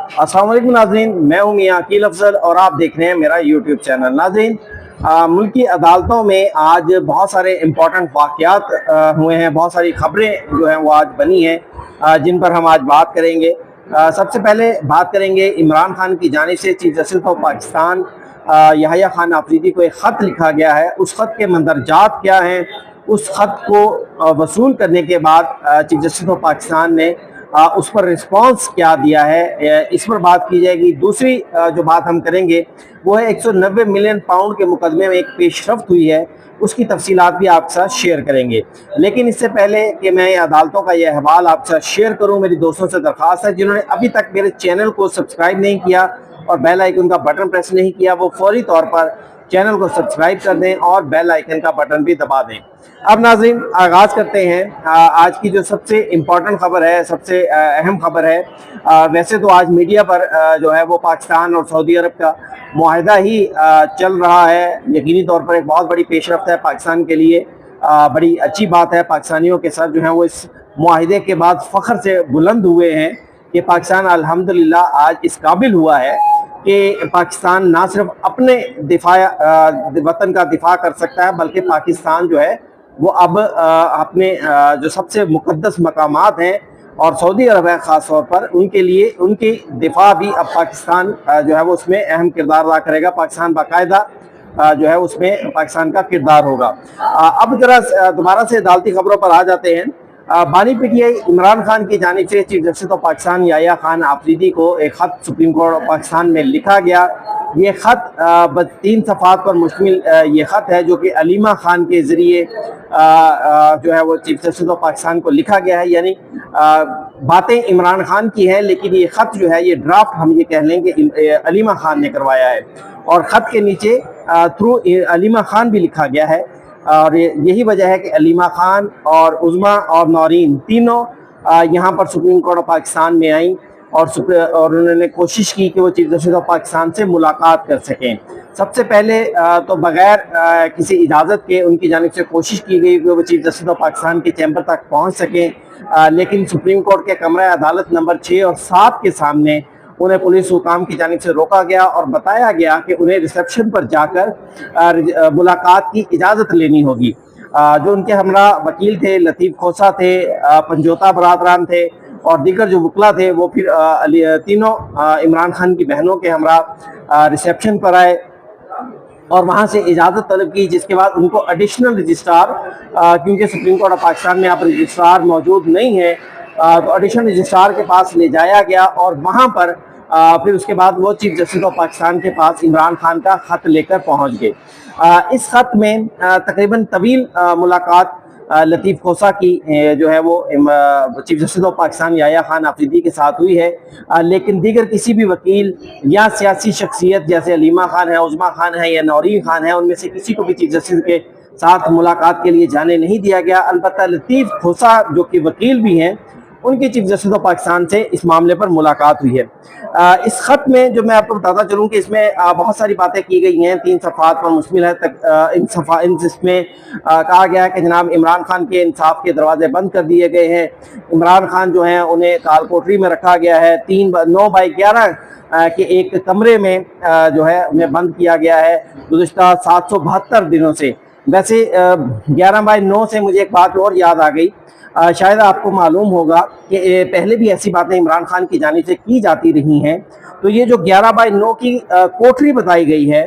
अस्सलाम वालेकुम नाज़रीन, मैं हूं मियां अकील अफजल और आप देख रहे हैं मेरा यूट्यूब चैनल। नाज़रीन, मुल्क की अदालतों में आज बहुत सारे इम्पोर्टेंट वाक़यात हुए हैं, बहुत सारी खबरें जो हैं वो आज बनी हैं, जिन पर हम आज बात करेंगे। सबसे पहले बात करेंगे इमरान खान की जानिब से chief justice of Pakistan Yahya Khan Afridi को एक ख़त लिखा गया है। उस ख़त के मंदरजात क्या हैं, उस ख़त को वसूल करने के बाद चीफ जस्टिस ऑफ पाकिस्तान ने उस पर रिस्पांस क्या दिया है, इस पर बात की जाएगी। दूसरी जो बात हम करेंगे वो है 190 मिलियन पाउंड के मुकदमे में एक पेशरफ्त हुई है, उसकी तफसीलात भी आपके साथ शेयर करेंगे। लेकिन इससे पहले कि मैं अदालतों का यह अहवाल आपके साथ शेयर करूं, मेरी दोस्तों से दरख्वास्त है जिन्होंने अभी तक मेरे चैनल को सब्सक्राइब नहीं किया और बेल आइकन का बटन प्रेस नहीं किया, वो फौरी तौर पर चैनल को सब्सक्राइब कर दें और बेल आइकन का बटन भी दबा दें। अब नाज़रीन, आगाज़ करते हैं। आज की जो सबसे इम्पॉर्टेंट खबर है, सबसे अहम खबर है, वैसे तो आज मीडिया पर जो है वो पाकिस्तान और सऊदी अरब का मुआहदा ही चल रहा है। यकीनी तौर पर एक बहुत बड़ी पेशरफ्त है पाकिस्तान के लिए, बड़ी अच्छी बात है। पाकिस्तानियों के सर जो हैं वो इस मुआहदे के बाद फ़ख्र से बुलंद हुए हैं कि पाकिस्तान अल्हम्दुलिल्लाह आज इस काबिल हुआ है कि पाकिस्तान ना सिर्फ अपने वतन का दिफा कर सकता है, बल्कि पाकिस्तान जो है वो अब अपने जो सबसे मुक़द्दस मकामात हैं और सऊदी अरब है ख़ास तौर पर, उनके लिए उनकी दिफा भी अब पाकिस्तान जो है वो उसमें अहम किरदार अदा करेगा। पाकिस्तान बाकायदा जो है उसमें पाकिस्तान का किरदार होगा। अब जरा दोबारा से अदालती खबरों पर आ जाते हैं। बानी पीटीआई इमरान खान की जानिब से chief justice of Pakistan Yahya Khan Afridi को एक ख़त सुप्रीम कोर्ट ऑफ पाकिस्तान में लिखा गया। ये ख़त 3 सफ़ात पर मुश्तमिल ये ख़त है जो कि अलीमा खान के ज़रिए जो है वो चीफ जस्टिस ऑफ पाकिस्तान को लिखा गया है। यानी बातें इमरान खान की हैं, लेकिन ये ख़त जो है, ये ड्राफ्ट हम ये कह लें कि अलीमा खान ने करवाया है और ख़त के नीचे थ्रू अलीमा खान भी लिखा गया है। और यही वजह है कि अलीमा खान और उज़मा और नौरीन तीनों यहाँ पर सुप्रीम कोर्ट ऑफ पाकिस्तान में आई और उन्होंने कोशिश की कि वो चीफ जस्टिस ऑफ पाकिस्तान से मुलाकात कर सकें। सबसे पहले तो बग़ैर किसी इजाज़त के उनकी जानिब से कोशिश की गई कि वो चीफ जस्टिस ऑफ पाकिस्तान के चैम्बर तक पहुँच सकें, लेकिन सुप्रीम कोर्ट के कमरा अदालत नंबर 6 और 7 के सामने उन्हें पुलिस हुकाम की जानिब से रोका गया और बताया गया कि उन्हें रिसेप्शन पर जाकर मुलाकात की इजाज़त लेनी होगी। जो उनके हमरा वकील थे, लतीफ़ खोसा थे, पंजोता बरादरान थे और दीगर जो वकला थे, वो फिर तीनों इमरान खान की बहनों के हमरा रिसेप्शन पर आए और वहाँ से इजाज़त तलब की, जिसके बाद उनको एडिशनल रजिस्ट्रार, क्योंकि सुप्रीम कोर्ट ऑफ पाकिस्तान में आप रजिस्ट्रार मौजूद नहीं है, तो एडिशनल रजिस्ट्रार के पास ले जाया गया और वहाँ पर फिर उसके बाद वो चीफ जस्टिस ऑफ पाकिस्तान के पास इमरान खान का ख़त लेकर पहुँच गए। इस ख़त में तकरीबन तवील मुलाकात लतीफ़ खोसा की जो है वो chief justice of Pakistan Yahya Khan Afridi के साथ हुई है, लेकिन दीगर किसी भी वकील या सियासी शख्सियत जैसे अलीमा खान है, उज़मा खान है या नौरीन खान है, उनमें से किसी को भी चीफ जस्टिस के साथ मुलाकात के लिए जाने नहीं दिया गया। अलबत्ता लतीफ़ खोसा जो कि वकील भी हैं, उनकी चीफ जस्टिस ऑफ पाकिस्तान से इस मामले पर मुलाकात हुई है। इस ख़त में जो मैं आपको बताता चलूँ कि इसमें बहुत सारी बातें की गई हैं, 3 सफ़ात पर मुश्तमिल है। इसमें कहा गया है कि जनाब इमरान खान के इंसाफ के दरवाजे बंद कर दिए गए हैं। इमरान खान जो हैं उन्हें काल कोठरी में रखा गया है। 9 बाई 11 के एक कमरे में जो है उन्हें बंद किया गया है गुज़िश्ता 772 दिनों से। वैसे 11 बाई 9 से मुझे एक बात और याद आ गई। शायद आपको मालूम होगा कि पहले भी ऐसी बातें इमरान खान की जानिब से की जाती रही हैं। तो ये जो 11 बाई 9 की कोठरी बताई गई है,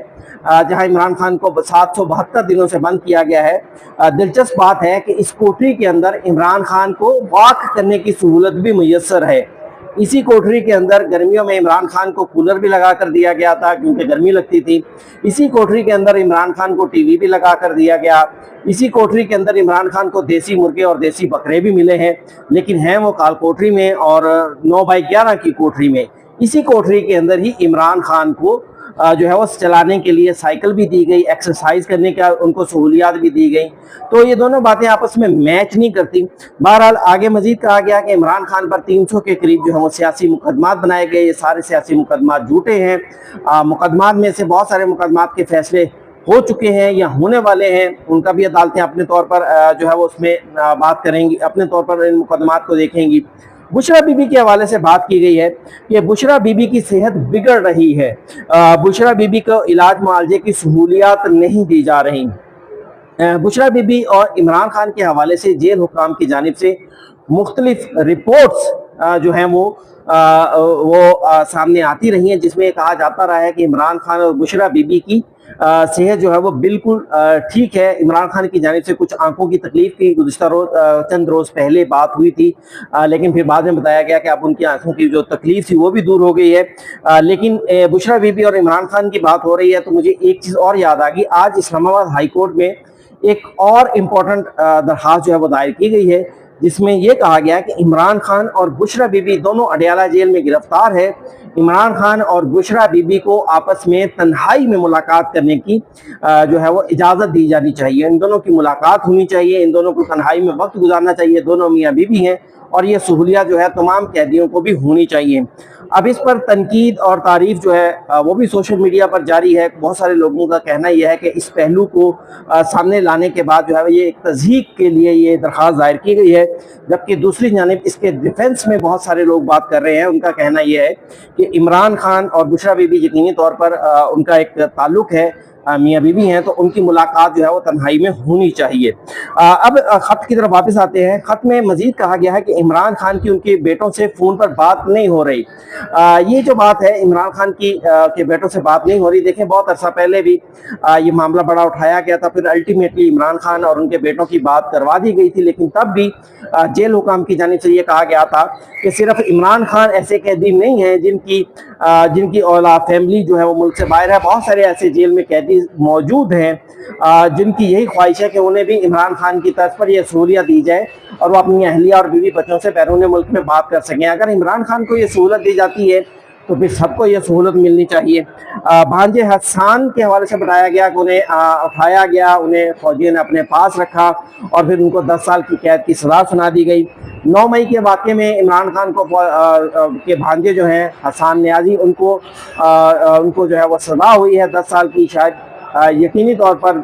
जहां इमरान खान को 772 दिनों से बंद किया गया है, दिलचस्प बात है कि इस कोठरी के अंदर इमरान खान को वॉक करने की सहूलत भी मुयस्सर है। इसी कोठरी के अंदर गर्मियों में इमरान खान को कूलर भी लगा कर दिया गया था क्योंकि गर्मी लगती थी। इसी कोठरी के अंदर इमरान खान को टीवी भी लगा कर दिया गया। इसी कोठरी के अंदर इमरान खान को देसी मुर्गे और देसी बकरे भी मिले हैं, लेकिन हैं वो काल कोठरी में और 9 बाई 11 की कोठरी में। इसी कोठरी के अंदर ही इमरान खान को जो है वो चलाने के लिए साइकिल भी दी गई, एक्सरसाइज करने का उनको सहूलियात भी दी गई। तो ये दोनों बातें आपस में मैच नहीं करती। बहरहाल आगे मजीद कहा गया कि इमरान खान पर 300 के करीब जो है वो सियासी मुकदमात बनाए गए। ये सारे सियासी मुकदमात झूठे हैं। मुकदमात में से बहुत सारे मुकदमात के फैसले हो चुके हैं या होने वाले हैं, उनका भी अदालतें अपने तौर पर जो है वो उसमें बात करेंगी, अपने तौर पर इन मुकदमात को देखेंगी। बुशरा बीबी के हवाले से बात की गई है कि बुशरा बीबी की सेहत बिगड़ रही है, बुशरा बीबी को इलाज मुआवजे की सहूलियात नहीं दी जा रही। बुशरा बीबी और इमरान खान के हवाले से जेल हुकाम की जानिब से मुख्तलिफ रिपोर्ट्स जो हैं वो सामने आती रही हैं, जिसमें कहा जाता रहा है कि इमरान खान और बुशरा बीबी की सेहत जो है वो बिल्कुल ठीक है। इमरान खान की जानिब से कुछ आंखों की तकलीफ की गुज़िश्ता रोज चंद रोज़ पहले बात हुई थी, लेकिन फिर बाद में बताया गया कि अब उनकी आंखों की जो तकलीफ थी वो भी दूर हो गई है। लेकिन बुशरा बीबी और इमरान खान की बात हो रही है तो मुझे एक चीज़ और याद आ गई। आज इस्लामाबाद हाई कोर्ट में एक और इम्पोर्टेंट दरख्वास्त जो है वो दायर की गई है, जिसमें यह कहा गया कि इमरान खान और बुशरा बीबी दोनों अडयाला जेल में गिरफ्तार है। इमरान खान और बुशरा बीबी को आपस में तन्हाई में मुलाकात करने की जो है वो इजाज़त दी जानी चाहिए। इन दोनों की मुलाकात होनी चाहिए, इन दोनों को तन्हाई में वक्त गुजारना चाहिए। दोनों मियाँ बीबी हैं और ये सहूलियत जो है तमाम कैदियों को भी होनी चाहिए। अब इस पर तनकीद और तारीफ जो है वो भी सोशल मीडिया पर जारी है। बहुत सारे लोगों का कहना यह है कि इस पहलू को सामने लाने के बाद जो है ये एक तज़हीक के लिए ये दरख्वास्त दायर की गई है, जबकि दूसरी जानिब इसके डिफेंस में बहुत सारे लोग बात कर रहे हैं। उनका कहना यह है कि इमरान खान और बुशरा बीबी यकीनी तौर पर उनका एक ताल्लुक है, मियाँ बीबी हैं, तो उनकी मुलाकात जो है वो तन्हाई में होनी चाहिए। अब ख़त की तरफ वापस आते हैं। ख़त में मज़ीद कहा गया है कि इमरान खान की उनके बेटों से फ़ोन पर बात नहीं हो रही। ये जो बात है इमरान खान की के बेटों से बात नहीं हो रही, देखें बहुत अरसा पहले भी ये मामला बड़ा उठाया गया था, फिर अल्टीमेटली इमरान खान और उनके बेटों की बात करवा दी गई थी, लेकिन तब भी जेल हुकाम की जानिब से ये कहा गया था कि सिर्फ इमरान खान ऐसे कैदी नहीं हैं जिनकी औलाद फैमिली जो है वो मुल्क से बाहर है। बहुत सारे ऐसे जेल में कैदी मौजूद हैं जिनकी यही ख्वाहिश है कि उन्हें भी इमरान खान की तरफ पर यह सहूलियत दी जाए और वो अपनी अहलिया और बीवी बच्चों से बैरून मुल्क में बात कर सकें। अगर इमरान खान को ये सहूलत दी जाती है तो फिर सबको ये सहूलत मिलनी चाहिए। भांजे हसन के हवाले से बताया गया कि उन्हें उठाया गया, उन्हें फौजियों ने अपने पास रखा और फिर उनको 10 साल की कैद की सज़ा सुना दी गई। 9 मई के वाक़े में इमरान खान को के भांजे जो हैं हसन न्याजी, उनको जो है वो सज़ा हुई है 10 साल की। शायद यकीनी तौर पर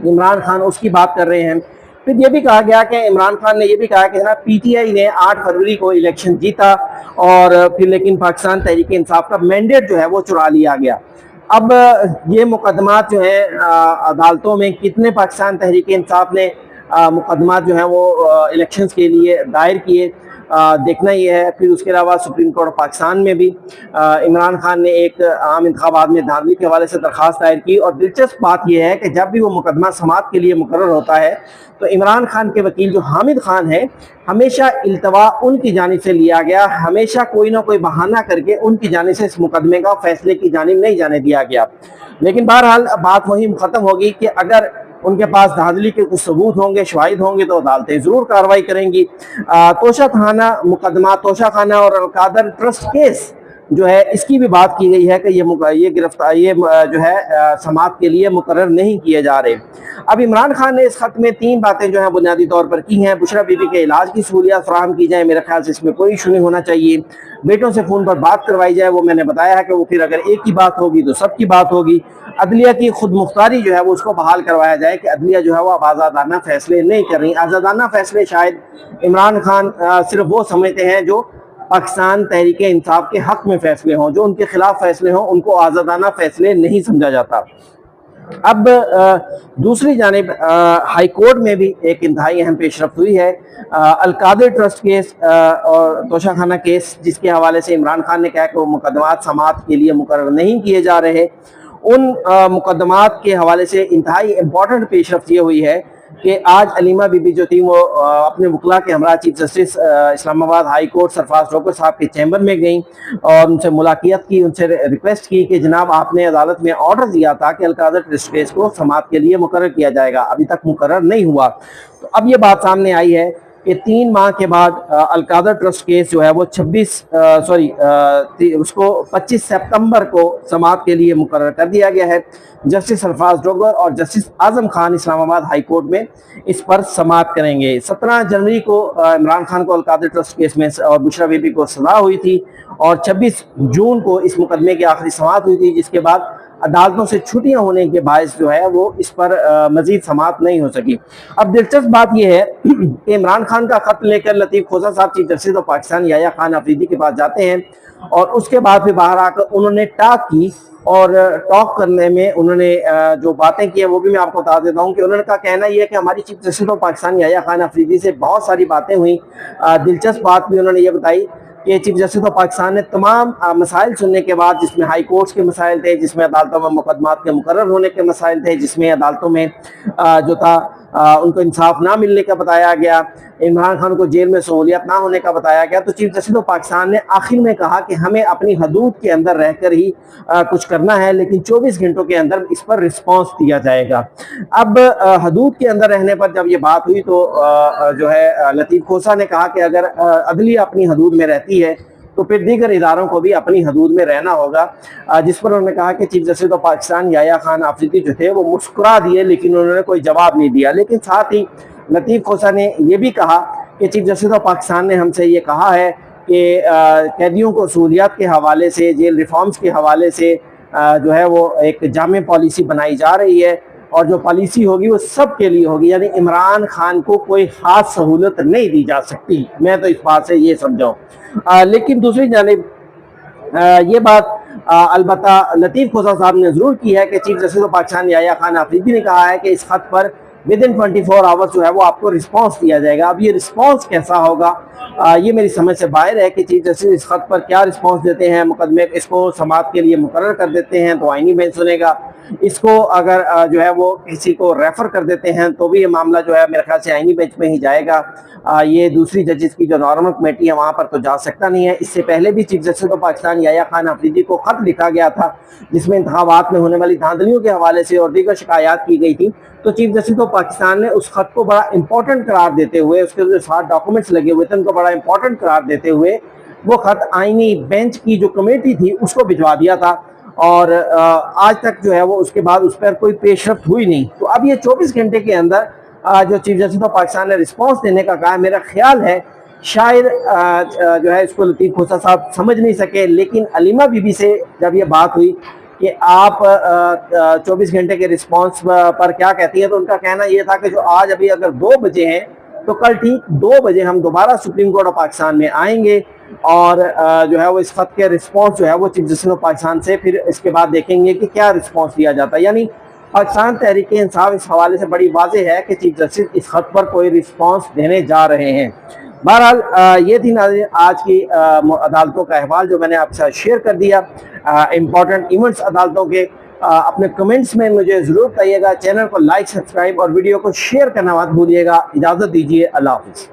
इमरान खान उसकी बात कर रहे हैं। फिर ये भी कहा गया कि इमरान खान ने ये भी कहा कि ना पीटीआई ने 8 फरवरी को इलेक्शन जीता और फिर लेकिन पाकिस्तान तहरीक इंसाफ का मैंडेट जो है वो चुरा लिया गया। अब ये मुकदमात जो है अदालतों में कितने पाकिस्तान तहरीक इंसाफ ने मुकदमात जो हैं वो इलेक्शंस के लिए दायर किए, देखना ही है। फिर उसके अलावा सुप्रीम कोर्ट ऑफ पाकिस्तान में भी इमरान खान ने एक आम इंतखाबात में धांधली के हवाले से दरख्वास्त दायर की। और दिलचस्प बात यह है कि जब भी वो मुकदमा समाअत के लिए मुकर्रर होता है तो इमरान खान के वकील जो हामिद खान है, हमेशा इल्तवा उनकी जानिब से लिया गया, हमेशा कोई ना कोई बहाना करके उनकी जानिब से इस मुकदमे का फैसले की जानिब नहीं जाने दिया गया। लेकिन बहरहाल बात वहीं ख़त्म होगी कि अगर उनके पास धांधली के कुछ सबूत होंगे, शवाहिद होंगे, तो अदालतें ज़रूर कार्रवाई करेंगी। तोशा खाना मुकदमा, तोशा खाना और अलकादर ट्रस्ट केस जो है इसकी भी बात की गई है कि ये गिरफ्तार जो है समाअत के लिए मुकर्रर नहीं किए जा रहे। अब इमरान खान ने इस खत में 3 बातें जो है बुनियादी तौर पर की हैं। बुशरा बीबी के इलाज की सहूलियत फराहम की जाए, मेरे ख्याल से इसमें कोई इशू नहीं होना चाहिए। बेटों से फ़ोन पर बात करवाई जाए, वो मैंने बताया है कि वो फिर अगर एक की बात होगी तो सबकी बात होगी। अदलिया की खुद मुख्तारी जो है वो उसको बहाल करवाया जाए कि अदलिया जो है वो अब आज़ादाना फैसले नहीं कर रही। आज़ादाना फैसले शायद इमरान खान सिर्फ वो समझते हैं जो पाकिस्तान तहरीक इंसाफ के हक में फैसले हों, जो उनके खिलाफ फैसले हों उनको आज़ादाना फैसले नहीं समझा जाता। अब दूसरी जानिब हाई कोर्ट में भी एक इंतहाई अहम पेशरफ्त हुई है। अलकादर ट्रस्ट केस और तोशा खाना केस, जिसके हवाले से इमरान खान ने कहा कि वो मुकदमात समाअत के लिए मुकर्रर नहीं किए जा रहे, उन मुकदमात के हवाले से इंतहाई इम्पॉर्टेंट पेशरफ्त ये हुई है कि आज अलीमा बीबी जो थी वो अपने वकला के हमरा chief justice Islamabad high court Sarfraz रोकर साहब के चैम्बर में गई और उनसे मुलाकात की, उनसे रिक्वेस्ट की कि जनाब आपने अदालत में ऑर्डर दिया था कि अलकादर ट्रस्ट केस को समाअत के लिए मुकर्रर किया जाएगा, अभी तक मुकर्रर नहीं हुआ। तो अब ये बात सामने आई है कि 3 माह के बाद अलकादर ट्रस्ट केस जो है वो 25 सितंबर को समाअत के लिए मुकर्रर कर दिया गया है। जस्टिस सरफराज डोगर और justice Azam Khan Islamabad high court में इस पर समाअत करेंगे। 17 जनवरी को इमरान खान को अलकादर ट्रस्ट केस में और बुशरा बीबी को सज़ा हुई थी और 26 जून को इस मुकदमे की आखिरी समाअत हुई थी, जिसके बाद عدالتوں سے چھٹیاں ہونے کے باعث جو ہے وہ اس پر مزید سماعت نہیں ہو سکی۔ اب دلچسپ بات یہ ہے کہ عمران خان کا خط لے کر لطیف کھوسہ صاحب chief justice of Pakistan Yahya Khan Afridi کے پاس جاتے ہیں، اور اس کے بعد پھر باہر آ کر انہوں نے ٹاک کی، اور ٹاک کرنے میں انہوں نے جو باتیں کی ہیں وہ بھی میں آپ کو بتا دیتا ہوں کہ انہوں نے کہا کہنا یہ ہے کہ ہماری chief justice of Pakistan Yahya Khan Afridi سے بہت ساری باتیں ہوئیں۔ دلچسپ بات بھی انہوں نے یہ بتائی کہ چیف جسٹس آف پاکستان نے تمام مسائل سننے کے بعد، جس میں ہائی کورٹس کے مسائل تھے، جس میں عدالتوں میں مقدمات کے مقرر ہونے کے مسائل تھے، جس میں عدالتوں میں جو تھا ان کو انصاف نہ ملنے کا بتایا گیا، عمران خان کو جیل میں سہولیات نہ ہونے کا بتایا گیا، تو چیف جسٹس آف پاکستان نے آخر میں کہا کہ ہمیں اپنی حدود کے اندر رہ کر ہی کچھ کرنا ہے، لیکن 24 گھنٹوں کے اندر اس پر رسپانس دیا جائے گا۔ اب حدود کے اندر رہنے پر جب یہ بات ہوئی تو جو ہے لطیف کھوسہ نے کہا کہ اگر عدلیہ اپنی حدود میں رہتی ہے تو پھر دیگر اداروں کو بھی اپنی حدود میں رہنا ہوگا، جس پر انہوں نے کہا کہ chief justice of Pakistan Yahya Khan Afridi جو تھے وہ مسکرا دیے، لیکن انہوں نے کوئی جواب نہیں دیا۔ لیکن ساتھ ہی لطیف کھوسہ نے یہ بھی کہا کہ چیف جسٹس آف پاکستان نے ہم سے یہ کہا ہے کہ قیدیوں کو سہولیات کے حوالے سے، جیل ریفارمز کے حوالے سے جو ہے وہ ایک جامع پالیسی بنائی جا رہی ہے، اور جو پالیسی ہوگی وہ سب کے لیے ہوگی، یعنی عمران خان کو کوئی خاص سہولت نہیں دی جا سکتی۔ میں تو اس بات سے یہ سمجھاؤں۔ لیکن دوسری جانب یہ بات البتہ لطیف کھوسہ صاحب نے ضرور کی ہے کہ chief justice of Pakistan Yahya Khan Afridi نے کہا ہے کہ اس خط پر within 24 hours جو ہے وہ آپ کو رسپانس دیا جائے گا۔ اب یہ رسپانس کیسا ہوگا یہ میری سمجھ سے باہر ہے کہ چیف جسٹس اس خط پر کیا رسپانس دیتے ہیں۔ مقدمے اس کو سماعت کے لیے مقرر کر دیتے ہیں تو آئینی بینچ سنے گا، اس کو اگر جو ہے وہ کسی کو ریفر کر دیتے ہیں تو بھی یہ معاملہ جو ہے میرے خیال سے آئینی بینچ میں ہی جائے گا۔ یہ دوسری ججز کی جو نارمل کمیٹی ہے وہاں پر تو جا سکتا نہیں ہے۔ اس سے پہلے بھی chief justice of Pakistan Yahya Khan Afridi کو خط لکھا گیا تھا جس میں انتخابات میں ہونے والی دھاندلیوں کے حوالے سے اور دیگر شکایات کی گئی تھی، تو چیف جسٹس آف پاکستان نے اس خط کو بڑا امپورٹنٹ قرار دیتے ہوئے، اس کے جو 7 ڈاکومنٹس لگے ہوئے تھے ان کو بڑا امپورٹنٹ قرار دیتے ہوئے وہ خط آئینی بینچ کی جو کمیٹی تھی اس کو بھجوا دیا تھا، اور آج تک جو ہے وہ اس کے بعد اس پر کوئی پیش رفت ہوئی نہیں۔ تو اب یہ 24 گھنٹے کے اندر جو چیف جسٹس آف پاکستان نے رسپانس دینے کا کہا ہے، میرا خیال ہے شاید جو ہے اس کو لطیف کھوسہ صاحب سمجھ نہیں سکے، لیکن علیمہ بی بی سے جب یہ بات ہوئی کہ آپ 24 گھنٹے کے رسپانس پر کیا کہتی ہیں، تو ان کا کہنا یہ تھا کہ جو آج ابھی اگر 2 بجے ہیں تو کل ٹھیک 2 بجے ہم دوبارہ سپریم کورٹ آف پاکستان میں آئیں گے، اور جو ہے وہ اس خط کے رسپانس جو ہے وہ چیف جسٹس آف پاکستان سے پھر اس کے بعد دیکھیں گے کہ کیا رسپانس دیا جاتا ہے۔ یعنی پاکستان تحریک انصاف اس حوالے سے بڑی واضح ہے کہ چیف جسٹس اس خط پر کوئی رسپانس دینے جا رہے ہیں۔ بہرحال یہ تھی ناظرین آج کی عدالتوں کا احوال جو میں نے آپ کے ساتھ شیئر کر دیا، امپورٹنٹ ایونٹس عدالتوں کے۔ اپنے کمنٹس میں مجھے ضرور بتائیے گا، چینل کو لائک، سبسکرائب اور ویڈیو کو شیئر کرنا مت بھولیے گا۔ اجازت دیجیے، اللہ حافظ۔